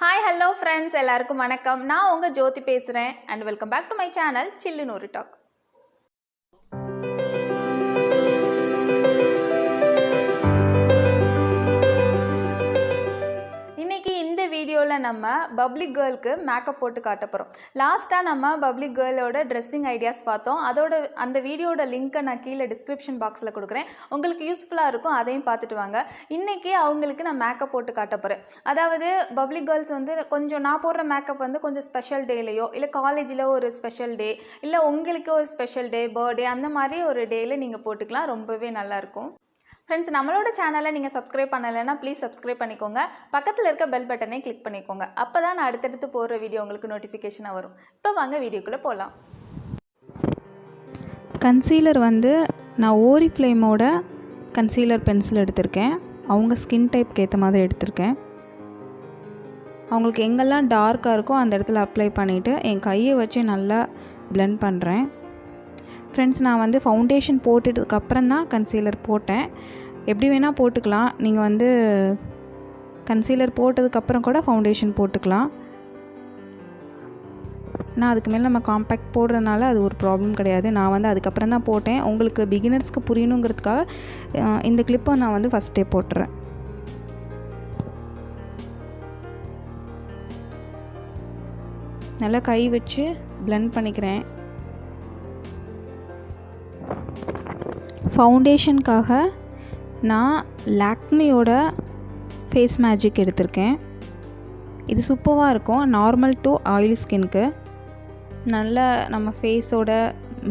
Hi, hello friends, எல்லாருக்கும் வணக்கம். நான் உங்க ஜோதி பேசுறேன் and welcome back to my channel சில்லுன்னு ஒரு டாக். இன்னைக்கு இந்த வீடியோவில் நம்ம பப்ளிக் கேர்ளுக்கு மேக்கப் போட்டு காட்ட போகிறோம். லாஸ்ட்டாக நம்ம பப்ளிக் கேர்ளோட ட்ரெஸ்ஸிங் ஐடியாஸ் பார்த்தோம். அந்த வீடியோட லிங்க்கை நான் கீழே டிஸ்கிரிப்ஷன் பாக்ஸில் கொடுக்குறேன். உங்களுக்கு யூஸ்ஃபுல்லாக இருக்கும், அதையும் பார்த்துட்டு வாங்க. இன்றைக்கி அவங்களுக்கு நான் மேக்கப் போட்டு காட்ட போகிறேன். அதாவது பப்ளிக் கேர்ள்ஸ் வந்து கொஞ்சம் நான் போடுற மேக்கப் வந்து கொஞ்சம் ஸ்பெஷல் டேலையோ இல்லை காலேஜில் ஒரு ஸ்பெஷல் டே இல்லை உங்களுக்கு ஒரு ஸ்பெஷல் டே பர்த்டே அந்த மாதிரி ஒரு டேயில் நீங்கள் போட்டுக்கலாம். ரொம்பவே நல்லாயிருக்கும். ஃப்ரெண்ட்ஸ், நம்மளோட சேனலை நீங்கள் சப்ஸ்கிரைப் பண்ணலைன்னா ப்ளீஸ் சப்ஸ்கிரைப் பண்ணிக்கோங்க. பக்கத்தில் இருக்க பெல் பட்டனை கிளிக் பண்ணிக்கோங்க. அப்போ தான் நான் அடுத்தடுத்து போகிற வீடியோ உங்களுக்கு நோட்டிஃபிகேஷனாக வரும். இப்போ வாங்க வீடியோக்குள்ளே போகலாம். கன்சீலர் வந்து நான் ஓரிஃப்ளேமோட கன்சீலர் பென்சில் எடுத்திருக்கேன். அவங்க ஸ்கின் டைப்க்கு ஏற்ற மாதிரி எடுத்திருக்கேன். அவங்களுக்கு எங்கெல்லாம் டார்க்காக இருக்கோ அந்த இடத்துல அப்ளை பண்ணிவிட்டு என் கையை வச்சு நல்லா பிளெண்ட் பண்ணுறேன். ஃப்ரெண்ட்ஸ், நான் வந்து ஃபவுண்டேஷன் போட்டுட்டதுக்கப்புறம் தான் கன்சீலர் போட்டேன். எப்படி வேணால் போட்டுக்கலாம். நீங்கள் வந்து கன்சீலர் போட்டதுக்கப்புறம் கூட ஃபவுண்டேஷன் போட்டுக்கலாம். நான் அதுக்கு மேலே நம்ம காம்பேக்ட் போடுறதுனால அது ஒரு ப்ராப்ளம் கிடையாது. நான் வந்து அதுக்கப்புறம் தான் போட்டேன். உங்களுக்கு பிகினர்ஸ்க்கு புரியணுங்கிறதுக்காக இந்த கிளிப்பை நான் வந்து ஃபஸ்ட்டே போட்டுறேன். நல்லா கை வச்சு பிளெண்ட் பண்ணிக்கிறேன். ஃபவுண்டேஷனுக்காக நான் லாக்மியோட ஃபேஸ் மேஜிக் எடுத்திருக்கேன். இது சூப்பராக இருக்கும். நார்மல் டு ஆயிலி ஸ்கின்க்கு நல்லா நம்ம ஃபேஸோட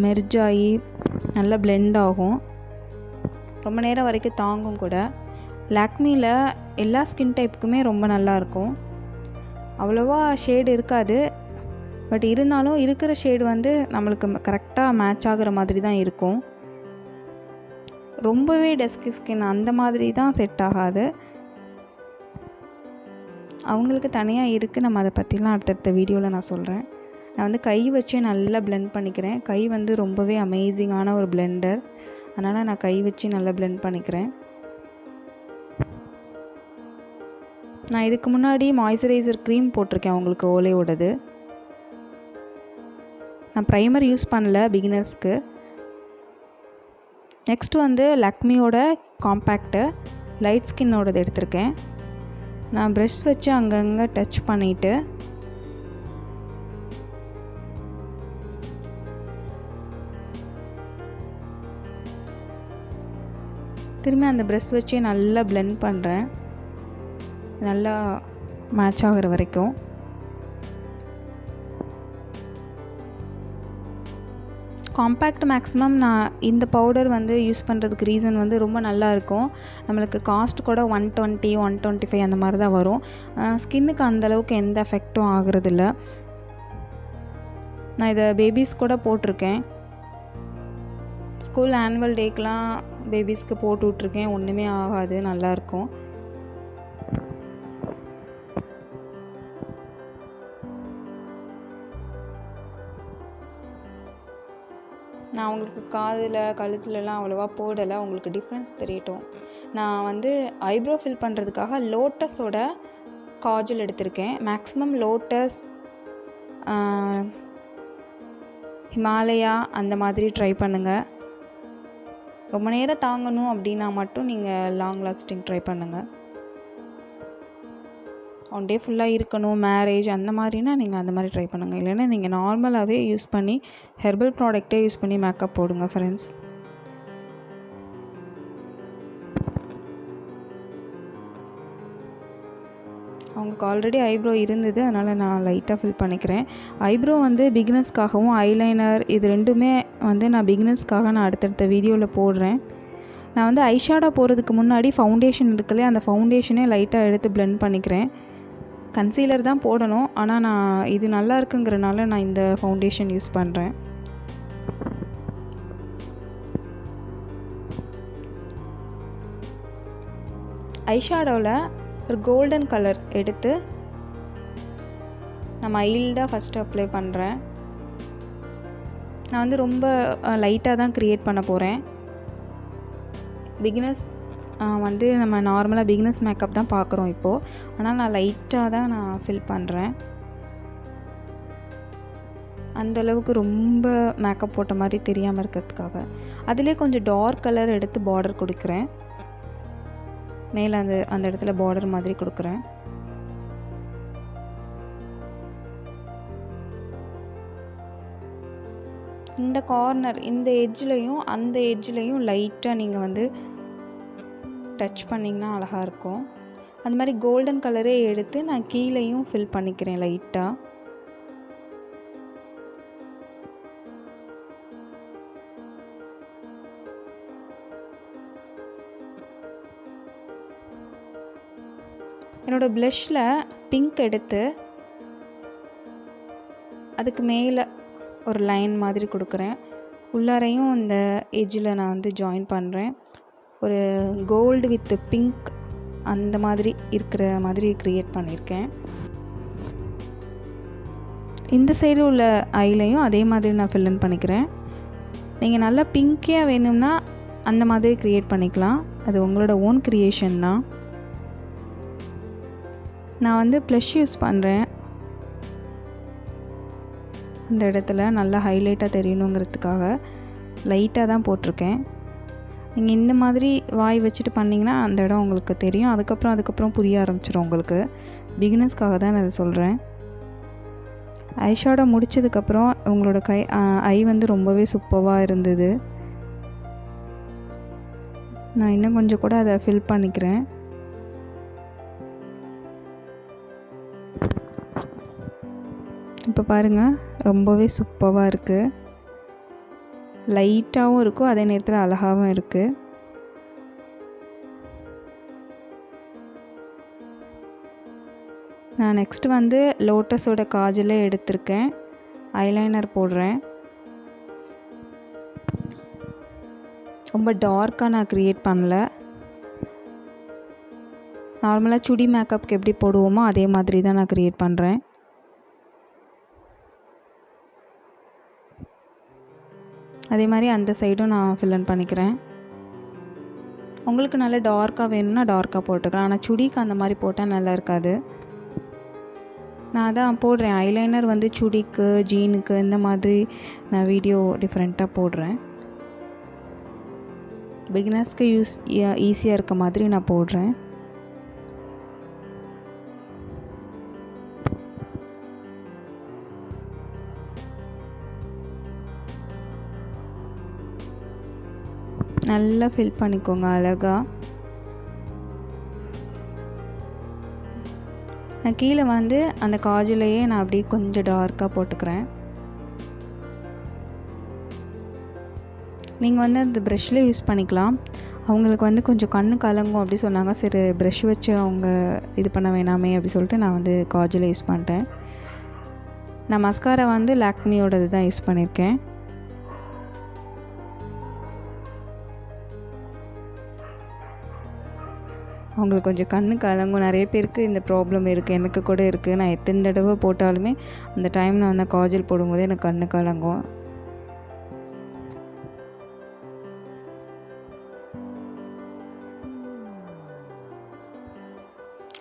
மெர்ஜ் ஆகி நல்லா பிளெண்ட் ஆகும். ரொம்ப நேரம் வரைக்கும் தாங்கும் கூட. லாக்மியில் எல்லா ஸ்கின் டைப்புக்குமே ரொம்ப நல்லாயிருக்கும். அவ்வளோவா ஷேடு இருக்காது, பட் இருந்தாலும் இருக்கிற ஷேடு வந்து நம்மளுக்கு கரெக்டாக மேட்ச் ஆகிற மாதிரி தான் இருக்கும். ரொம்பவே டஸ்கி ஸ்கின் அந்த மாதிரி தான் செட் ஆகாது. அவங்களுக்கு தனியாக இருக்குது. நம்ம அதை பற்றிலாம் அடுத்தடுத்த வீடியோவில் நான் சொல்கிறேன். நான் வந்து கை வச்சே நல்லா பிளெண்ட் பண்ணிக்கிறேன். கை வந்து ரொம்பவே அமேசிங்கான ஒரு பிளெண்டர். அதனால் நான் கை வச்சு நல்லா பிளெண்ட் பண்ணிக்கிறேன். நான் இதுக்கு முன்னாடி மாய்ஸ்சரைசர் க்ரீம் போட்டிருக்கேன் அவங்களுக்கு ஓலையோடது. நான் ப்ரைமர் யூஸ் பண்ணல பிகினர்ஸ்க்கு. நெக்ஸ்ட்டு வந்து லாக்மியோட காம்பேக்டு லைட் ஸ்கின்னோடது எடுத்திருக்கேன். நான் ப்ரஷ் வச்சு அங்கங்கே டச் பண்ணிவிட்டு திரும்பி அந்த ப்ரஷ் வச்சே நல்லா பிளெண்ட் பண்ணுறேன், நல்லா மேட்ச் ஆகிற வரைக்கும். காம்பேக்ட் மேக்ஸிமம் நான் இந்த பவுடர் வந்து யூஸ் பண்ணுறதுக்கு ரீசன் வந்து ரொம்ப நல்லாயிருக்கும். நம்மளுக்கு காஸ்ட் கூட 120, 125 அந்த மாதிரி தான் வரும். ஸ்கின்னுக்கு அந்தளவுக்கு எந்த எஃபெக்டும் ஆகுறதில்ல. நான் இதை பேபிஸ் கூட போட்டிருக்கேன். ஸ்கூல் ஆனுவல் டேக்கெலாம் பேபிஸ்க்கு போட்டு விட்ருக்கேன். ஒன்றுமே ஆகாது, நல்லாயிருக்கும். நான் அவங்களுக்கு காதில் கழுத்துலலாம் அவ்வளோவா போடலை, உங்களுக்கு டிஃப்ரென்ஸ் தெரியட்டும். நான் வந்து ஐப்ரோ ஃபில் பண்ணுறதுக்காக லோட்டஸோட காஜல் எடுத்திருக்கேன். மேக்ஸிமம் லோட்டஸ், ஹிமாலயா அந்த மாதிரி ட்ரை பண்ணுங்கள். ரொம்ப நேரம் தாங்கணும் அப்படின்னா மட்டும் நீங்கள் லாங் லாஸ்டிங் ட்ரை பண்ணுங்கள். ஒன் டே ஃபுல்லாக இருக்கணும், மேரேஜ் அந்த மாதிரினா நீங்கள் அந்த மாதிரி ட்ரை பண்ணுங்கள். இல்லைன்னா நீங்கள் நார்மலாகவே யூஸ் பண்ணி ஹெர்பல் ப்ராடக்டே யூஸ் பண்ணி மேக்கப் போடுங்க ஃப்ரெண்ட்ஸ். அவங்களுக்கு ஆல்ரெடி ஐப்ரோ இருந்தது, அதனால் நான் லைட்டாக ஃபில் பண்ணிக்கிறேன். ஐப்ரோ வந்து பிகினர்ஸ்க்காகவும் ஐலைனர் இது ரெண்டுமே வந்து நான் பிகினர்ஸ்க்காக நான் அடுத்தடுத்த வீடியோவில் போடுறேன். நான் வந்து ஐஷேடோ போடுறதுக்கு முன்னாடி ஃபவுண்டேஷன் இருக்குல்லையே, அந்த ஃபவுண்டேஷனே லைட்டாக எடுத்து பிளெண்ட் பண்ணிக்கிறேன். கன்சீலர் தான் போடணும், ஆனால் நான் இது நல்லா இருக்குங்கிறனால நான் இந்த ஃபவுண்டேஷன் யூஸ் பண்ணுறேன். ஐஷேடோவில் ஒரு கோல்டன் கலர் எடுத்து நான் மைல்டாக ஃபஸ்ட்டு அப்ளை பண்ணுறேன். நான் வந்து ரொம்ப லைட்டாக தான் க்ரியேட் பண்ண போகிறேன். பிகினர்ஸ் வந்து நம்ம நார்மலாக பிகினர்ஸ் மேக்கப் தான் பார்க்குறோம் இப்போது. ஆனால் நான் லைட்டாக தான் நான் ஃபில் பண்ணுறேன். அந்தளவுக்கு ரொம்ப மேக்கப் போட்ட மாதிரி தெரியாமல் இருக்கிறதுக்காக. அதிலே கொஞ்சம் டார்க் கலர் எடுத்து பார்டர் கொடுக்குறேன். மேலே அந்த இடத்துல பார்டர் மாதிரி கொடுக்குறேன். இந்த கார்னர் இந்த எட்ஜ்லேயும் அந்த எட்ஜ்லேயும் லைட்டாக நீங்கள் வந்து டச் பண்ணிங்கன்னா அழகாக இருக்கும். அந்த மாதிரி கோல்டன் கலரே எடுத்து நான் கீழேயும் ஃபில் பண்ணிக்கிறேன் லைட்டாக. என்னோடய ப்ளஷில் பிங்க் எடுத்து அதுக்கு மேலே ஒரு லைன் மாதிரி கொடுக்குறேன். உள்ளாரையும் இந்த எட்ஜில் நான் வந்து ஜாயின் பண்ணுறேன். ஒரு கோல்டு வித் பிங்க் அந்த மாதிரி இருக்கிற மாதிரி க்ரியேட் பண்ணியிருக்கேன். இந்த சைடு உள்ள ஐலையும் அதே மாதிரி நான் ஃபில்லின் பண்ணிக்கிறேன். நீங்கள் நல்லா பிங்க்கியாக வேணும்னா அந்த மாதிரி க்ரியேட் பண்ணிக்கலாம். அது உங்களோட ஓன் க்ரியேஷன் தான். நான் வந்து ப்ளஷ் யூஸ் பண்ணுறேன். இந்த இடத்துல நல்லா ஹைலைட்டாக தெரியணுங்கிறதுக்காக லைட்டாக தான் போட்டிருக்கேன். நீங்கள் இந்த மாதிரி வாய் வச்சுட்டு பண்ணிங்கன்னா அந்த இடம் உங்களுக்கு தெரியும். அதுக்கப்புறம் புரிய ஆரம்பிச்சிடும் உங்களுக்கு. பிகினர்ஸ்க்காக தான் நான் அதை சொல்கிறேன். ஐஷேடோ முடித்ததுக்கப்புறம் உங்களோட ஐ வந்து ரொம்பவே சூப்பராக இருந்தது. நான் இன்னும் கொஞ்சம் கூட அதை ஃபில் பண்ணிக்கிறேன். இப்போ பாருங்கள், ரொம்பவே சூப்பராக இருக்குது. லைட்டாகவும் இருக்கும், அதே நேரத்தில் அழகாகவும் இருக்குது. நான் நெக்ஸ்ட்டு வந்து லோட்டஸோட காஜலே எடுத்திருக்கேன். ஐலைனர் போடுறேன். ரொம்ப டார்க்காக நான் க்ரியேட் பண்ணல. நார்மலாக சுடி மேக்கப்புக்கு எப்படி போடுவோமோ அதே மாதிரி தான் நான் க்ரியேட் பண்ணுறேன். அதே மாதிரி அந்த சைடும் நான் ஃபில்லின் பண்ணிக்கிறேன். உங்களுக்கு நல்லா டார்க்காக வேணும்னா டார்க்காக போட்டுக்கலாம். ஆனால் சுடிக்கு அந்த மாதிரி போட்டால் நல்லா இருக்காது. நான் தான் போடுறேன். ஐலைனர் வந்து சுடிக்கு, ஜீனுக்கு இந்த மாதிரி நான் வீடியோ டிஃப்ரெண்ட்டாக போடுறேன். பிகினர்ஸ்க்கு ஈஸியாக இருக்க மாதிரி நான் போடுறேன். நல்லா ஃபில் பண்ணிக்கோங்க அழகாக. நான் கீழே வந்து அந்த காஜிலேயே நான் அப்படியே கொஞ்சம் டார்க்காக போட்டுக்கிறேன். நீங்கள் வந்து அந்த ப்ரஷ்ஷில் யூஸ் பண்ணிக்கலாம். அவங்களுக்கு வந்து கொஞ்சம் கண்ணு கலங்கும் அப்படி சொன்னாங்க. சரி ப்ரஷ் வச்சு அவங்க இது பண்ண வேணாமே அப்படி சொல்லிட்டு நான் வந்து காஜில் யூஸ் பண்ணிட்டேன். நான் மஸ்காரா வந்து லாக்மியோடது தான் யூஸ் பண்ணியிருக்கேன். அவங்களுக்கு கொஞ்சம் கண்ணு கலங்கும். நிறைய பேருக்கு இந்த ப்ராப்ளம் இருக்குது, எனக்கு கூட இருக்குது. நான் எத்தனை தடவை போட்டாலுமே அந்த டைம் நான் வந்து காஜல் போடும்போது எனக்கு கண்ணு கலங்கும்.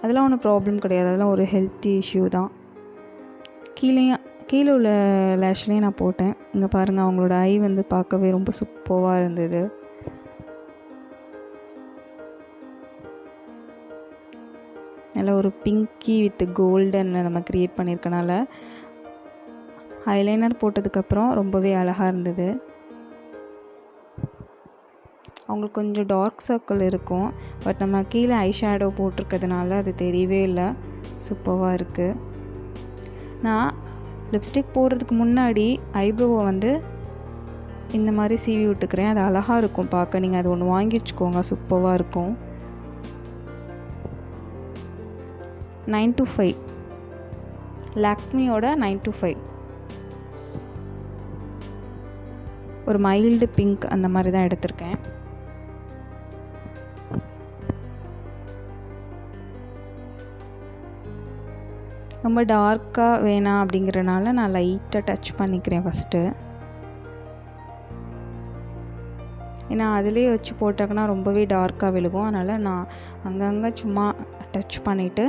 அதெல்லாம் ஒன்றும் ப்ராப்ளம் கிடையாது. அதெல்லாம் ஒரு ஹெல்த்தி இஷ்யூ தான். கீழே உள்ள லேஷ்லேயும் நான் போட்டேன். இங்கே பாருங்கள், அவங்களோட ஐ வந்து பார்க்கவே ரொம்ப சூப்பராக இருந்தது. நல்லா ஒரு பிங்கி வித் கோல்டனில் நம்ம க்ரியேட் பண்ணியிருக்கனால ஐலைனர் போட்டதுக்கப்புறம் ரொம்பவே அழகாக இருந்தது. அவங்களுக்கு கொஞ்சம் டார்க் சர்க்கிள் இருக்கும். பட் நம்ம கீழே ஐ ஷேடோ போட்டிருக்கிறதுனால அது தெரியவே இல்லை. சூப்பராக இருக்குது. நான் லிப்ஸ்டிக் போடுறதுக்கு முன்னாடி ஐப்ரோவை வந்து இந்த மாதிரி சீவி விட்டுக்கிறேன். அது அழகாக இருக்கும் பார்க்க. நீங்கள் அது ஒன்று வாங்கி வச்சுக்கோங்க, சூப்பராக இருக்கும். 925 லாக்மியோட 925 ஒரு மைல்டு பிங்க் அந்த மாதிரி தான் எடுத்திருக்கேன். ரொம்ப டார்க்காக வேணாம் அப்படிங்கிறனால நான் லைட்டாக டச் பண்ணிக்கிறேன் ஃபஸ்ட்டு. ஏன்னா அதிலே வச்சு போட்டாங்கன்னா ரொம்பவே டார்க்காக விழுகும். அதனால் நான் அங்கங்கே சும்மா டச் பண்ணிவிட்டு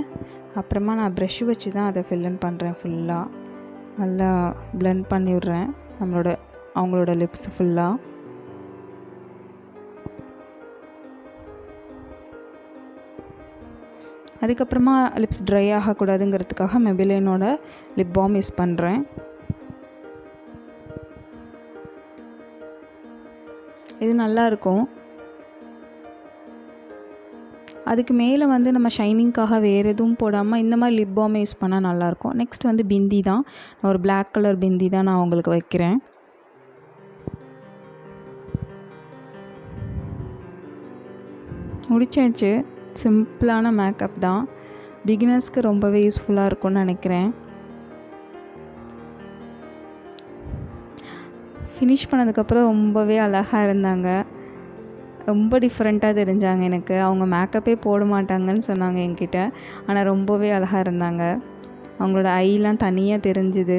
அப்புறமா நான் ப்ரெஷ் வச்சு தான் அதை ஃபில்லின் பண்ணுறேன். ஃபுல்லாக நல்லா பிளெண்ட் பண்ணி விட்றேன் அவங்களோட லிப்ஸ் ஃபுல்லாக. அதுக்கப்புறமா லிப்ஸ் ட்ரை ஆகக்கூடாதுங்கிறதுக்காக மெபிலினோட லிப் பாம் யூஸ் பண்ணுறேன். இது நல்லாயிருக்கும். அதுக்கு மேலே வந்து நம்ம ஷைனிங்காக வேறு எதுவும் போடாமல் இந்த மாதிரி லிப் பாம் யூஸ் பண்ணால் நல்லாயிருக்கும். நெக்ஸ்ட் வந்து பிந்தி தான். ஒரு பிளாக் கலர் பிந்தி தான் நான் உங்களுக்கு வைக்கிறேன். முடிச்சாச்சு. சிம்பிளான மேக்கப் தான். பிகினர்ஸ்க்கு ரொம்பவே யூஸ்ஃபுல்லாக இருக்கும்னு நினைக்கிறேன். ஃபினிஷ் பண்ணதுக்கப்புறம் ரொம்பவே அழகாக இருந்தாங்க. ரொம்ப டிஃப்ரெண்ட்டாக தெரிஞ்சாங்க எனக்கு. அவங்க மேக்கப்பே போட மாட்டாங்கன்னு சொன்னாங்க என்கிட்ட. ஆனால் ரொம்பவே அழகாக இருந்தாங்க. அவங்களோட ஐலாம் தனியாக தெரிஞ்சுது.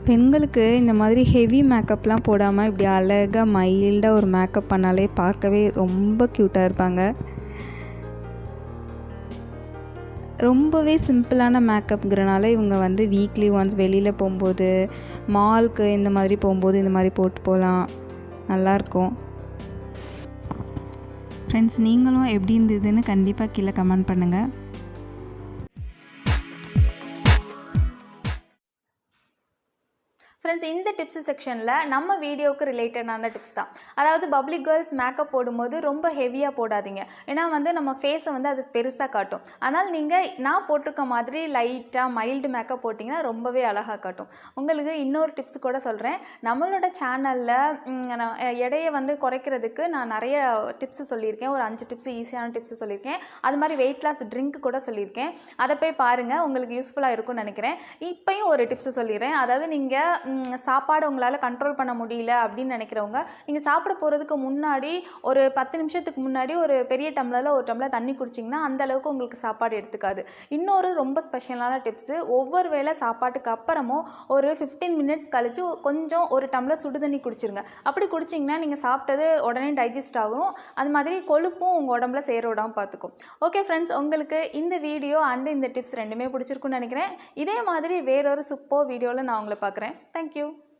பெண்களுக்கு இந்த மாதிரி ஹெவி மேக்கப்லாம் போடாமல் இப்படி அழகாக மைல்டாக ஒரு மேக்கப் பண்ணாலே பார்க்கவே ரொம்ப க்யூட்டாக இருப்பாங்க. ரொம்பவே சிம்பிளான மேக்கப்ங்கிறனால இவங்க வந்து வீக்லி ஒன்ஸ் வெளியில் போகும்போது, மாலுக்கு இந்த மாதிரி போகும்போது இந்த மாதிரி போட்டு போகலாம். நல்லாயிருக்கும். ஃப்ரெண்ட்ஸ், நீங்களும் எப்படி இருந்ததுன்னு கண்டிப்பாக கீழே கமெண்ட் பண்ணுங்கள். ஃப்ரெண்ட்ஸ், இந்த டிப்ஸ் செக்ஷனில் நம்ம வீடியோவுக்கு ரிலேட்டடான டிப்ஸ் தான். அதாவது பப்ளிக் கேர்ள்ஸ் மேக்கப் போடும்போது ரொம்ப ஹெவியாக போடாதீங்க. ஏன்னா வந்து நம்ம ஃபேஸை வந்து அது பெருசாக காட்டும். ஆனால் நீங்கள் நான் போட்டிருக்க மாதிரி லைட்டாக மைல்டு மேக்கப் போட்டிங்கன்னா ரொம்பவே அழகாக காட்டும். உங்களுக்கு இன்னொரு டிப்ஸ் கூட சொல்கிறேன். நம்மளோட சேனலில் எடையை வந்து குறைக்கிறதுக்கு நான் நிறைய டிப்ஸ் சொல்லியிருக்கேன். ஒரு 5 டிப்ஸ் ஈஸியான டிப்ஸ் சொல்லியிருக்கேன். அது மாதிரி வெயிட் லாஸ் ட்ரிங்க் கூட சொல்லியிருக்கேன். அதை போய் பாருங்கள், உங்களுக்கு யூஸ்ஃபுல்லாக இருக்கும்னு நினைக்கிறேன். இப்போயும் ஒரு டிப்ஸ் சொல்லிடுறேன். அதாவது நீங்கள் சாப்பாடு உங்களால் கண்ட்ரோல் பண்ண முடியல அப்படின்னு நினைக்கிறவங்க, நீங்கள் சாப்பிட போகிறதுக்கு முன்னாடி ஒரு 10 நிமிஷத்துக்கு முன்னாடி ஒரு பெரிய டம்ளரில் ஒரு டம்ளர் தண்ணி குடிச்சிங்கன்னா அந்தளவுக்கு உங்களுக்கு சாப்பாடு எடுத்துக்காது. இன்னொரு ரொம்ப ஸ்பெஷலான டிப்ஸு, ஒவ்வொரு வேளை சாப்பாட்டுக்கு அப்புறமும் ஒரு 15 மினிட்ஸ் கழித்து கொஞ்சம் ஒரு டம்ளர் சுடு தண்ணி குடிச்சிருங்க. அப்படி குடிச்சிங்கன்னா நீங்கள் சாப்பிட்டது உடனே டைஜஸ்ட் ஆகும். அது மாதிரி கொழுப்பும் உங்கள் உடம்புல சேர விடாமல் பார்த்துக்கும். ஓகே ஃப்ரெண்ட்ஸ், உங்களுக்கு இந்த வீடியோ அண்டு இந்த டிப்ஸ் ரெண்டுமே பிடிச்சிருக்குன்னு நினைக்கிறேன். இதே மாதிரி வேறொரு சூப்பர் வீடியோவில் நான் உங்களை பார்க்குறேன். Thank you.